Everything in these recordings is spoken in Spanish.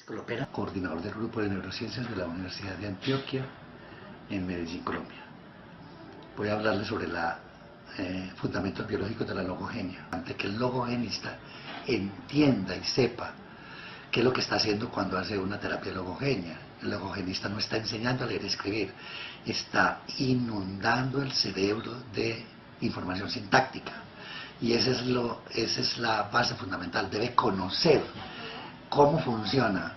Lopera, coordinador del Grupo de Neurociencias de la Universidad de Antioquia en Medellín, Colombia. Voy a hablarles sobre los fundamentos biológicos de la logogenia. Antes que el logogenista entienda y sepa qué es lo que está haciendo cuando hace una terapia logogenia. El logogenista no está enseñando a leer y escribir, está inundando el cerebro de información sintáctica. Y esa es la base fundamental. Debe conocer cómo funciona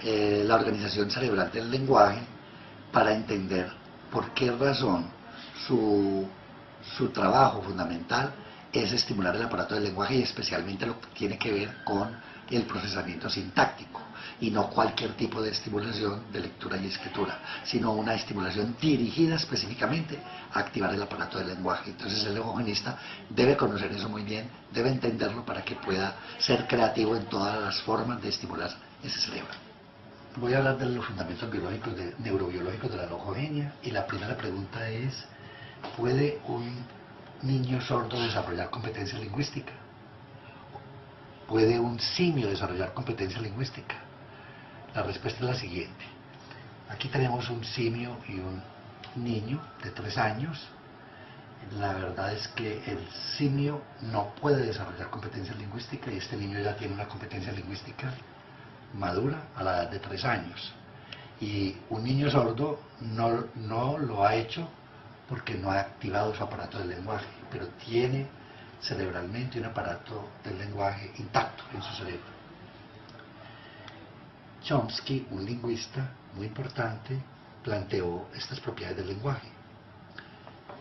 la organización cerebral del lenguaje para entender por qué razón su trabajo fundamental es estimular el aparato del lenguaje, y especialmente lo que tiene que ver con el procesamiento sintáctico, y no cualquier tipo de estimulación de lectura y escritura, sino una estimulación dirigida específicamente a activar el aparato del lenguaje. Entonces el logogenista debe conocer eso muy bien, debe entenderlo para que pueda ser creativo en todas las formas de estimular ese cerebro. Voy a hablar de los fundamentos biológicos, neurobiológicos de la logogenia, y la primera pregunta es: ¿puede un niño sordo desarrollar competencia lingüística? ¿Puede un simio desarrollar competencia lingüística? La respuesta es la siguiente. Aquí tenemos un simio y un niño de 3 años. La verdad es que el simio no puede desarrollar competencia lingüística, y este niño ya tiene una competencia lingüística madura a la edad de 3 años. Y un niño sordo no lo ha hecho porque no ha activado su aparato del lenguaje, pero tiene cerebralmente un aparato del lenguaje intacto en su cerebro. Chomsky, un lingüista muy importante, planteó estas propiedades del lenguaje.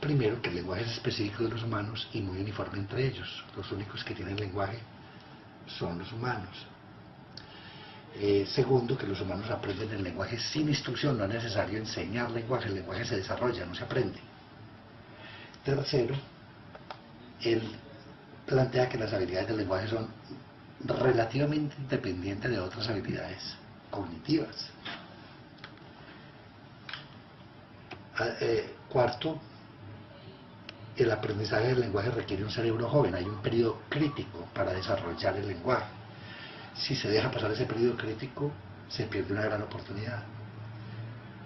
Primero, que el lenguaje es específico de los humanos y muy uniforme entre ellos. Los únicos que tienen lenguaje son los humanos. Segundo, que los humanos aprenden el lenguaje sin instrucción, no es necesario enseñar lenguaje, el lenguaje se desarrolla, no se aprende. Tercero, él plantea que las habilidades del lenguaje son relativamente independientes de otras habilidades cognitivas. Cuarto, el aprendizaje del lenguaje requiere un cerebro joven, hay un periodo crítico para desarrollar el lenguaje. Si se deja pasar ese periodo crítico, se pierde una gran oportunidad.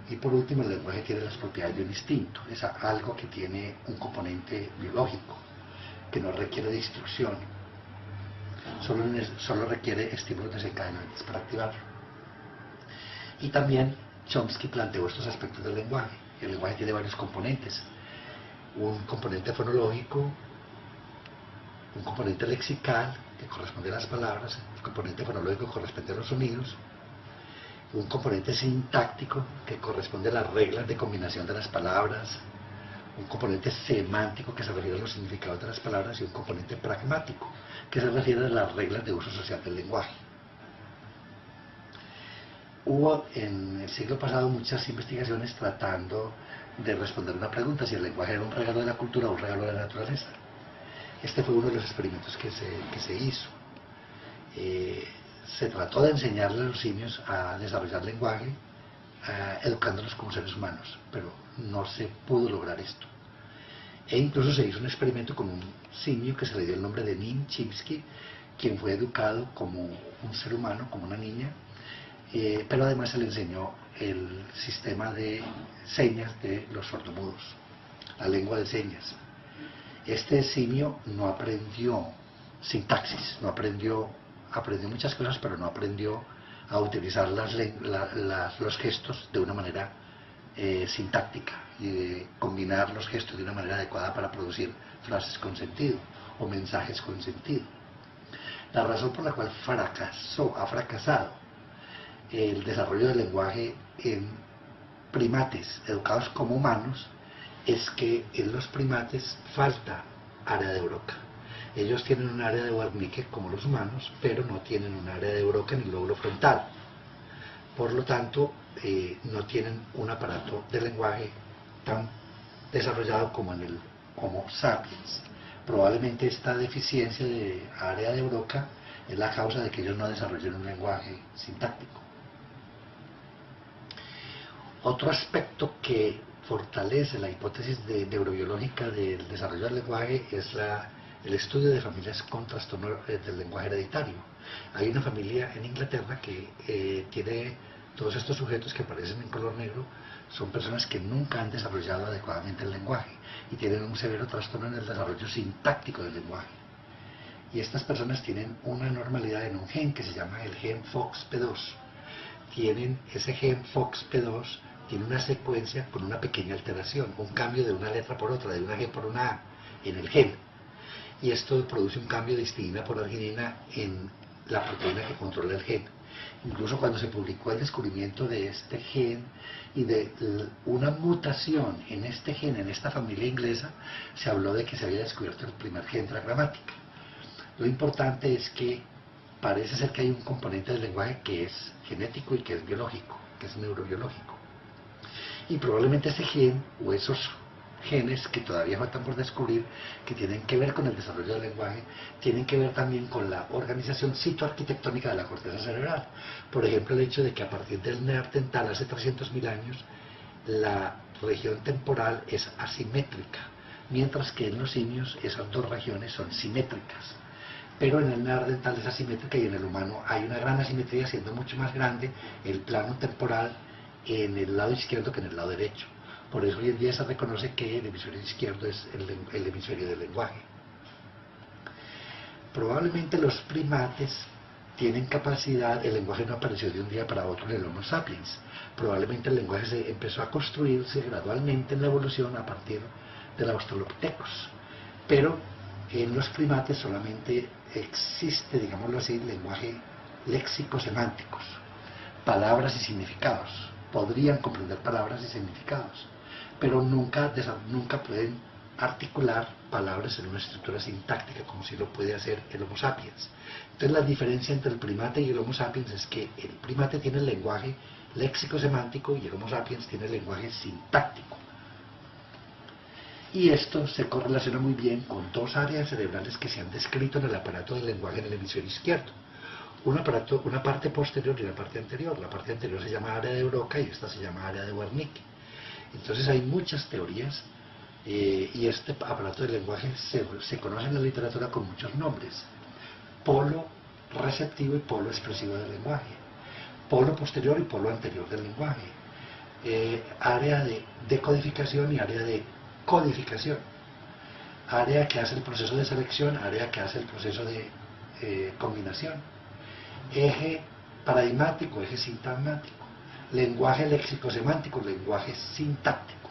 Y por último, el lenguaje tiene las propiedades de un instinto, es algo que tiene un componente biológico, que no requiere de instrucción, solo requiere estímulos desencadenantes para activarlo. Y también Chomsky planteó estos aspectos del lenguaje. El lenguaje tiene varios componentes: un componente fonológico, un componente lexical que corresponde a las palabras, el componente fonológico corresponde a los sonidos, un componente sintáctico que corresponde a las reglas de combinación de las palabras, un componente semántico que se refiere a los significados de las palabras, y un componente pragmático que se refiere a las reglas de uso social del lenguaje. Hubo en el siglo pasado muchas investigaciones tratando de responder una pregunta: si el lenguaje era un regalo de la cultura o un regalo de la naturaleza. Este fue uno de los experimentos que se hizo. Se trató de enseñarle a los simios a desarrollar lenguaje, educándolos como seres humanos, pero no se pudo lograr esto. E incluso se hizo un experimento con un simio que se le dio el nombre de Nim Chimpsky, quien fue educado como un ser humano, como una niña, pero además se le enseñó el sistema de señas de los sordomudos, la lengua de señas. Este simio no aprendió sintaxis, aprendió muchas cosas, pero no aprendió a utilizar los gestos de una manera sintáctica, y de combinar los gestos de una manera adecuada para producir frases con sentido o mensajes con sentido. La razón por la cual ha fracasado el desarrollo del lenguaje en primates educados como humanos es que en los primates falta área de Broca. Ellos tienen un área de Wernicke como los humanos, pero no tienen un área de Broca en el lóbulo frontal. Por lo tanto, no tienen un aparato de lenguaje tan desarrollado como en el Homo sapiens. Probablemente esta deficiencia de área de Broca es la causa de que ellos no desarrollen un lenguaje sintáctico. Otro aspecto que fortalece la hipótesis neurobiológica del desarrollo del lenguaje es la el estudio de familias con trastorno del lenguaje hereditario. Hay una familia en Inglaterra que tiene todos estos sujetos que aparecen en color negro, son personas que nunca han desarrollado adecuadamente el lenguaje y tienen un severo trastorno en el desarrollo sintáctico del lenguaje. Y estas personas tienen una anormalidad en un gen que se llama el gen FOXP2. Ese gen FOXP2 tiene una secuencia con una pequeña alteración, un cambio de una letra por otra, de una G por una A en el gen. Y esto produce un cambio de histidina por arginina en la proteína que controla el gen. Incluso cuando se publicó el descubrimiento de este gen y de una mutación en este gen, en esta familia inglesa, se habló de que se había descubierto el primer gen de la gramática. Lo importante es que parece ser que hay un componente del lenguaje que es genético y que es biológico, que es neurobiológico. Y probablemente ese gen o esos genes que todavía faltan por descubrir, que tienen que ver con el desarrollo del lenguaje, tienen que ver también con la organización citoarquitectónica de la corteza cerebral. Por ejemplo, el hecho de que a partir del neandertal hace 300.000 años, la región temporal es asimétrica, mientras que en los simios esas dos regiones son simétricas. Pero en el neandertal es asimétrica y en el humano hay una gran asimetría, siendo mucho más grande el plano temporal en el lado izquierdo que en el lado derecho. Por eso hoy en día se reconoce que el hemisferio izquierdo es el hemisferio del lenguaje. Probablemente los primates tienen capacidad, el lenguaje no apareció de un día para otro en el Homo sapiens. Probablemente el lenguaje se empezó a construirse gradualmente en la evolución a partir de los australopithecus. Pero en los primates solamente existe, digámoslo así, lenguaje léxico-semánticos, palabras y significados. Podrían comprender palabras y significados, pero nunca pueden articular palabras en una estructura sintáctica como si lo puede hacer el Homo sapiens. Entonces la diferencia entre el primate y el Homo sapiens es que el primate tiene el lenguaje léxico-semántico y el Homo sapiens tiene el lenguaje sintáctico. Y esto se correlaciona muy bien con dos áreas cerebrales que se han descrito en el aparato del lenguaje en el hemisferio izquierdo. Una parte posterior y una parte anterior. La parte anterior se llama área de Broca y esta se llama área de Wernicke. Entonces hay muchas teorías y este aparato del lenguaje se conoce en la literatura con muchos nombres. Polo receptivo y polo expresivo del lenguaje. Polo posterior y polo anterior del lenguaje. Área de decodificación y área de codificación. Área que hace el proceso de selección, área que hace el proceso de combinación. Eje paradigmático, eje sintagmático, lenguaje léxico-semántico, lenguaje sintáctico.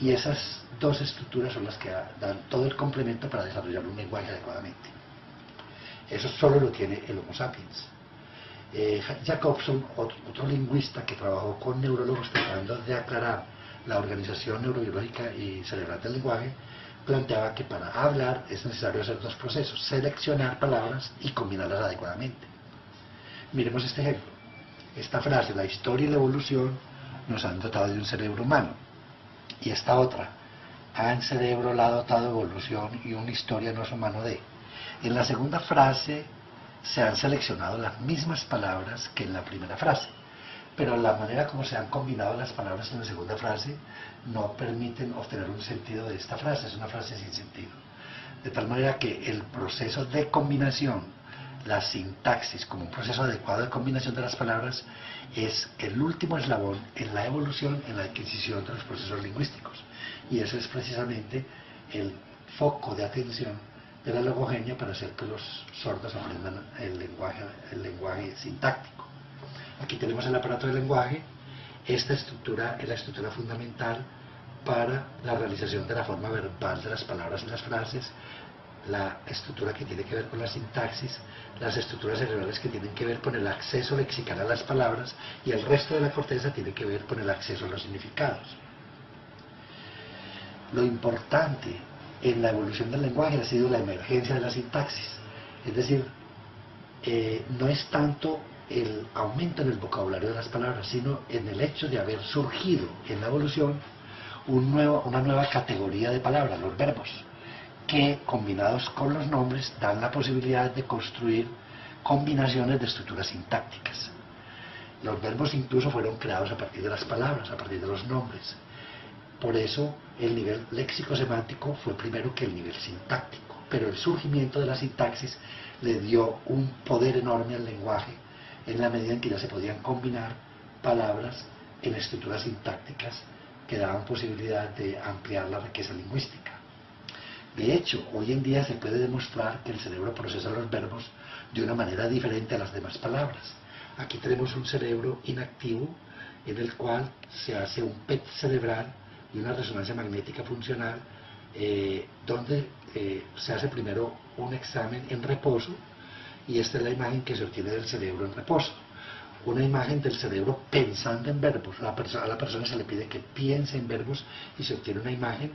Y esas dos estructuras son las que dan todo el complemento para desarrollar un lenguaje adecuadamente. Eso solo lo tiene el Homo sapiens. Jacobson, otro lingüista que trabajó con neurólogos tratando de aclarar la organización neurobiológica y cerebral del lenguaje, planteaba que para hablar es necesario hacer dos procesos: seleccionar palabras y combinarlas adecuadamente. Miremos este ejemplo. Esta frase, la historia y la evolución nos han dotado de un cerebro humano. Y esta otra, en cerebro la ha dotado de evolución y una historia no es humano de. En la segunda frase se han seleccionado las mismas palabras que en la primera frase, pero la manera como se han combinado las palabras en la segunda frase no permiten obtener un sentido de esta frase, es una frase sin sentido. De tal manera que el proceso de combinación, la sintaxis como un proceso adecuado de combinación de las palabras, es el último eslabón en la evolución, en la adquisición de los procesos lingüísticos. Y ese es precisamente el foco de atención de la logogenia para hacer que los sordos aprendan el lenguaje sintáctico. Aquí tenemos el aparato del lenguaje. Esta estructura es la estructura fundamental para la realización de la forma verbal de las palabras y las frases, la estructura que tiene que ver con la sintaxis, las estructuras cerebrales que tienen que ver con el acceso lexical a las palabras, y el resto de la corteza tiene que ver con el acceso a los significados. Lo importante en la evolución del lenguaje ha sido la emergencia de la sintaxis, es decir, no es tanto el aumento en el vocabulario de las palabras, sino en el hecho de haber surgido en la evolución una nueva categoría de palabras, los verbos, que combinados con los nombres dan la posibilidad de construir combinaciones de estructuras sintácticas. Los verbos incluso fueron creados a partir de las palabras, a partir de los nombres. Por eso el nivel léxico-semántico fue primero que el nivel sintáctico, pero el surgimiento de la sintaxis le dio un poder enorme al lenguaje en la medida en que ya se podían combinar palabras en estructuras sintácticas que daban posibilidad de ampliar la riqueza lingüística. De hecho, hoy en día se puede demostrar que el cerebro procesa los verbos de una manera diferente a las demás palabras. Aquí tenemos un cerebro inactivo en el cual se hace un PET cerebral y una resonancia magnética funcional, donde se hace primero un examen en reposo, y esta es la imagen que se obtiene del cerebro en reposo. Una imagen del cerebro pensando en verbos. A la persona se le pide que piense en verbos y se obtiene una imagen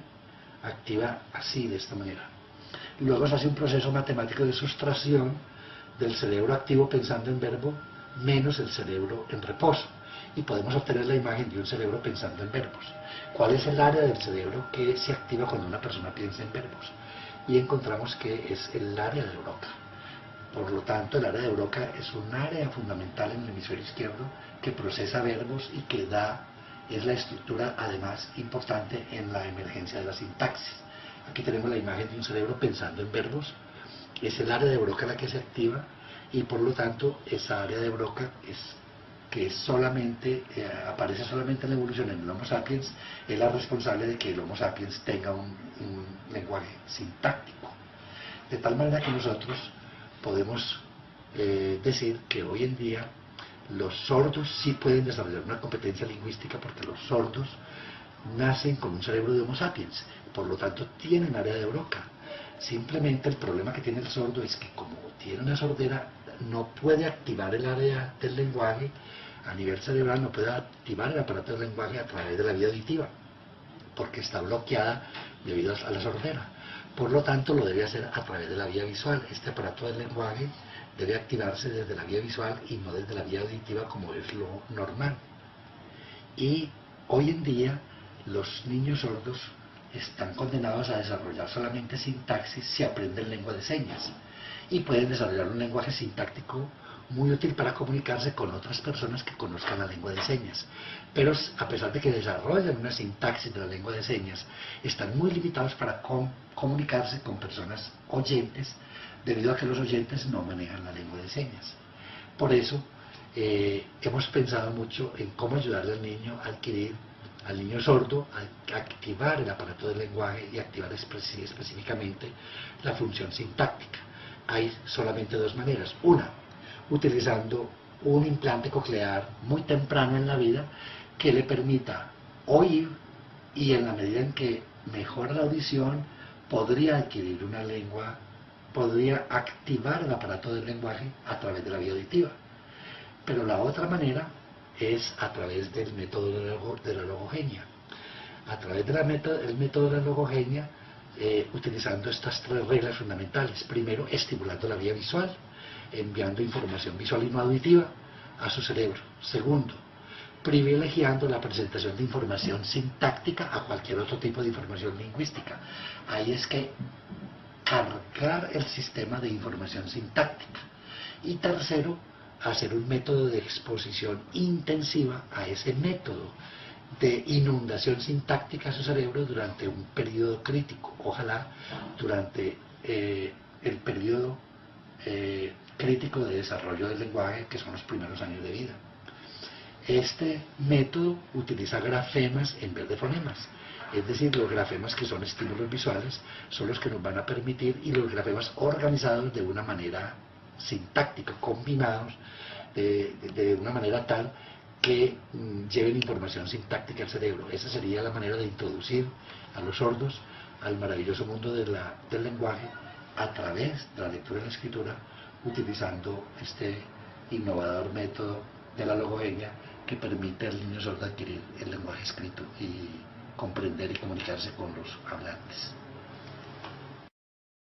activa así, de esta manera. Luego se hace un proceso matemático de sustracción del cerebro activo pensando en verbo menos el cerebro en reposo, y podemos obtener la imagen de un cerebro pensando en verbos. ¿Cuál es el área del cerebro que se activa cuando una persona piensa en verbos? Y encontramos que es el área de Broca. Por lo tanto, el área de Broca es un área fundamental en el hemisferio izquierdo que procesa verbos y que es la estructura además importante en la emergencia de la sintaxis. Aquí tenemos la imagen de un cerebro pensando en verbos. Es el área de Broca la que se activa, y por lo tanto esa área de Broca aparece solamente en la evolución en el Homo sapiens, es la responsable de que el Homo sapiens tenga un lenguaje sintáctico. De tal manera que nosotros podemos decir que hoy en día los sordos sí pueden desarrollar una competencia lingüística, porque los sordos nacen con un cerebro de Homo sapiens, por lo tanto tienen área de Broca. Simplemente el problema que tiene el sordo es que, como tiene una sordera, no puede activar el área del lenguaje a nivel cerebral, no puede activar el aparato del lenguaje a través de la vía auditiva, porque está bloqueada debido a la sordera. Por lo tanto, lo debe hacer a través de la vía visual. Este aparato del lenguaje debe activarse desde la vía visual y no desde la vía auditiva, como es lo normal. Y hoy en día los niños sordos están condenados a desarrollar solamente sintaxis si aprenden lengua de señas, y pueden desarrollar un lenguaje sintáctico muy útil para comunicarse con otras personas que conozcan la lengua de señas. Pero a pesar de que desarrollan una sintaxis de la lengua de señas, están muy limitados para comunicarse con personas oyentes, debido a que los oyentes no manejan la lengua de señas. Por eso hemos pensado mucho en cómo ayudarle al niño a adquirir, al niño sordo, a activar el aparato del lenguaje y activar específicamente la función sintáctica. Hay solamente dos maneras. Una, utilizando un implante coclear muy temprano en la vida que le permita oír, y en la medida en que mejora la audición podría adquirir una lengua, podría activar el aparato del lenguaje a través de la vía auditiva. Pero la otra manera es a través del método de la logogenia. A través del método de la logogenia, utilizando estas tres reglas fundamentales. Primero, estimulando la vía visual, enviando información visual y no auditiva a su cerebro. Segundo, privilegiando la presentación de información sintáctica a cualquier otro tipo de información lingüística. Ahí es que cargar el sistema de información sintáctica. Y tercero, hacer un método de exposición intensiva a ese método de inundación sintáctica a su cerebro durante un periodo crítico, ojalá durante el periodo crítico de desarrollo del lenguaje, que son los primeros años de vida. Este método utiliza grafemas en vez de fonemas, es decir, los grafemas, que son estímulos visuales, son los que nos van a permitir, y los grafemas organizados de una manera sintáctica, combinados de una manera tal que lleven información sintáctica al cerebro. Esa sería la manera de introducir a los sordos al maravilloso mundo del lenguaje a través de la lectura y la escritura, utilizando este innovador método de la logogenia que permite al niño sordo adquirir el lenguaje escrito y comprender y comunicarse con los hablantes.